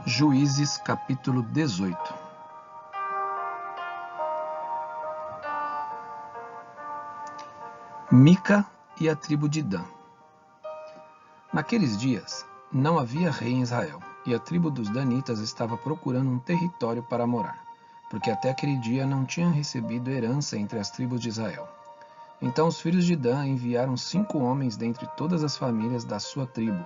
Juízes capítulo 18. Mica e a tribo de Dan. Naqueles dias, não havia rei em Israel, e a tribo dos danitas estava procurando um território para morar, porque até aquele dia não tinham recebido herança entre as tribos de Israel. Então os filhos de Dan enviaram 5 homens dentre todas as famílias da sua tribo,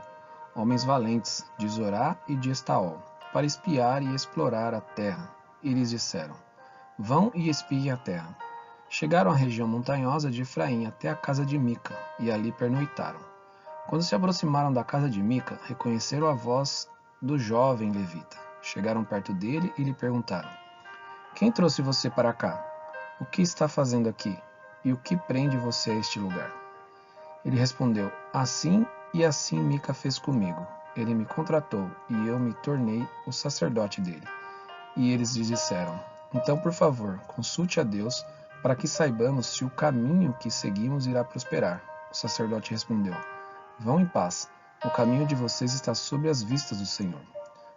homens valentes, de Zorá e de Estaol, para espiar e explorar a terra. E lhes disseram: Vão e espiem a terra. Chegaram à região montanhosa de Efraim até a casa de Mica, e ali pernoitaram. Quando se aproximaram da casa de Mica, reconheceram a voz do jovem levita. Chegaram perto dele e lhe perguntaram: Quem trouxe você para cá? O que está fazendo aqui? E o que prende você a este lugar? Ele respondeu: Assim e assim Mica fez comigo. Ele me contratou, e eu me tornei o sacerdote dele. E eles lhe disseram: Então, por favor, consulte a Deus, para que saibamos se o caminho que seguimos irá prosperar. O sacerdote respondeu: Vão em paz. O caminho de vocês está sob as vistas do Senhor.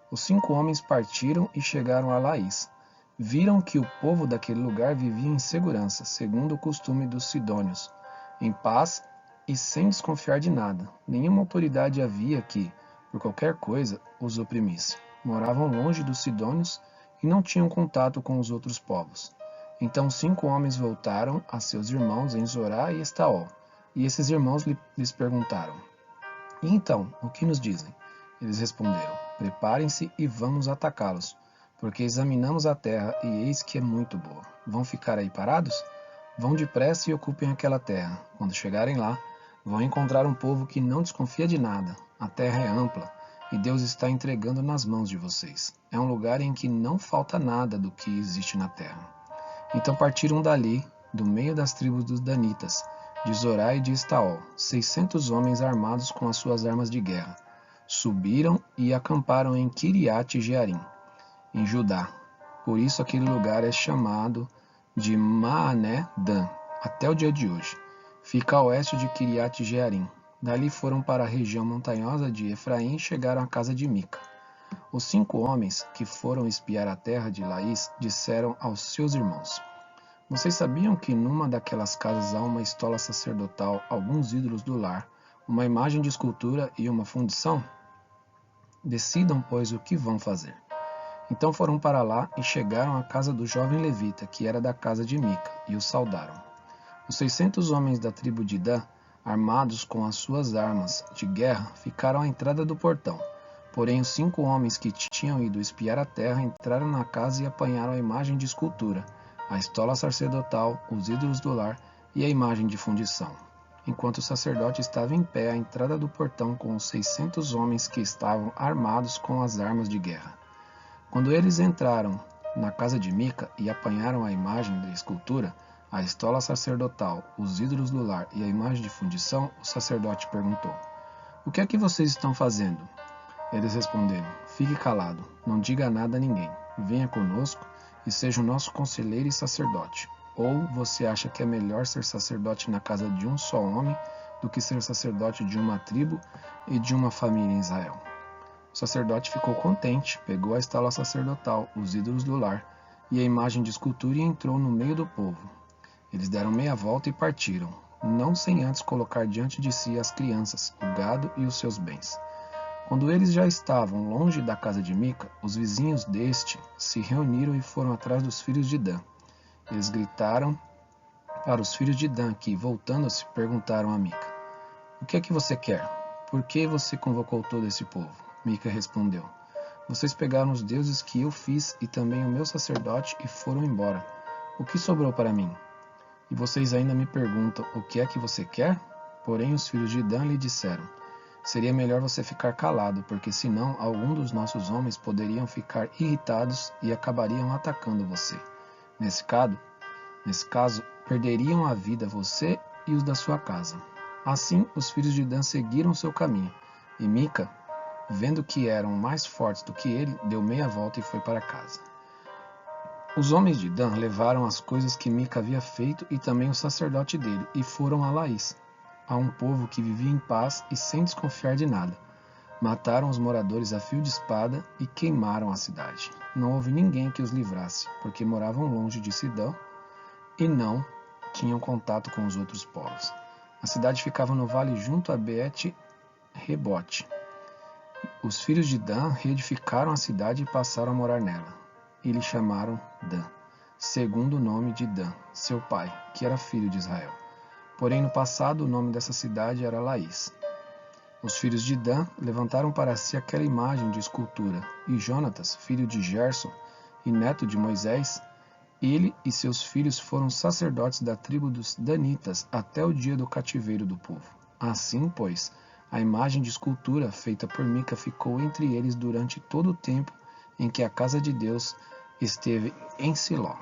Os 5 homens partiram e chegaram a Laís. Viram que o povo daquele lugar vivia em segurança, segundo o costume dos sidônios, em paz e sem desconfiar de nada. Nenhuma autoridade havia que, por qualquer coisa, os oprimisse. Moravam longe dos sidônios e não tinham contato com os outros povos. Então 5 homens voltaram a seus irmãos em Zorá e Estaol, e esses irmãos lhes perguntaram: E então, o que nos dizem? Eles responderam: Preparem-se e vamos atacá-los, porque examinamos a terra e eis que é muito boa. Vão ficar aí parados? Vão depressa e ocupem aquela terra. Quando chegarem lá, vão encontrar um povo que não desconfia de nada. A terra é ampla, e Deus está entregando nas mãos de vocês. É um lugar em que não falta nada do que existe na terra. Então partiram dali, do meio das tribos dos danitas, de Zorá e de Estaol, 600 homens armados com as suas armas de guerra. Subiram e acamparam em Kiriat-Jearim, em Judá. Por isso aquele lugar é chamado de Maané-Dan, até o dia de hoje. Fica a oeste de Kiriat-Jearim. Dali foram para a região montanhosa de Efraim e chegaram à casa de Mica. Os 5 homens que foram espiar a terra de Laís disseram aos seus irmãos: Vocês sabiam que numa daquelas casas há uma estola sacerdotal, alguns ídolos do lar, uma imagem de escultura e uma fundição? Decidam, pois, o que vão fazer. Então foram para lá e chegaram à casa do jovem levita, que era da casa de Mica, e o saudaram. Os 600 homens da tribo de Dan, armados com as suas armas de guerra, ficaram à entrada do portão. Porém, os 5 homens que tinham ido espiar a terra entraram na casa e apanharam a imagem de escultura, a estola sacerdotal, os ídolos do lar e a imagem de fundição. Enquanto o sacerdote estava em pé à entrada do portão com os 600 homens que estavam armados com as armas de guerra. Quando eles entraram na casa de Mica e apanharam a imagem da escultura, a estola sacerdotal, os ídolos do lar e a imagem de fundição, o sacerdote perguntou: O que é que vocês estão fazendo? Eles responderam: Fique calado, não diga nada a ninguém. Venha conosco e seja o nosso conselheiro e sacerdote. Ou você acha que é melhor ser sacerdote na casa de um só homem do que ser sacerdote de uma tribo e de uma família em Israel? O sacerdote ficou contente, pegou a estola sacerdotal, os ídolos do lar e a imagem de escultura e entrou no meio do povo. Eles deram meia volta e partiram, não sem antes colocar diante de si as crianças, o gado e os seus bens. Quando eles já estavam longe da casa de Mica, os vizinhos deste se reuniram e foram atrás dos filhos de Dan. Eles gritaram para os filhos de Dan que, voltando-se, perguntaram a Mica: O que é que você quer? Por que você convocou todo esse povo? Mica respondeu: Vocês pegaram os deuses que eu fiz e também o meu sacerdote e foram embora. O que sobrou para mim? E vocês ainda me perguntam: O que é que você quer? Porém os filhos de Dan lhe disseram: Seria melhor você ficar calado, porque senão algum dos nossos homens poderiam ficar irritados e acabariam atacando você. Nesse caso, perderiam a vida você e os da sua casa. Assim, os filhos de Dan seguiram seu caminho, e Mica, vendo que eram mais fortes do que ele, deu meia volta e foi para casa. Os homens de Dan levaram as coisas que Mica havia feito e também o sacerdote dele, e foram a Laís, a um povo que vivia em paz e sem desconfiar de nada. Mataram os moradores a fio de espada e queimaram a cidade. Não houve ninguém que os livrasse, porque moravam longe de Sidão e não tinham contato com os outros povos. A cidade ficava no vale junto a Bet-Rebote. Os filhos de Dan reedificaram a cidade e passaram a morar nela. E lhe chamaram Dan, segundo o nome de Dan, seu pai, que era filho de Israel. Porém, no passado, o nome dessa cidade era Laís. Os filhos de Dan levantaram para si aquela imagem de escultura, e Jonatas, filho de Gerson e neto de Moisés, ele e seus filhos foram sacerdotes da tribo dos Danitas até o dia do cativeiro do povo. Assim, pois, a imagem de escultura feita por Mica ficou entre eles durante todo o tempo em que a casa de Deus esteve em Siló.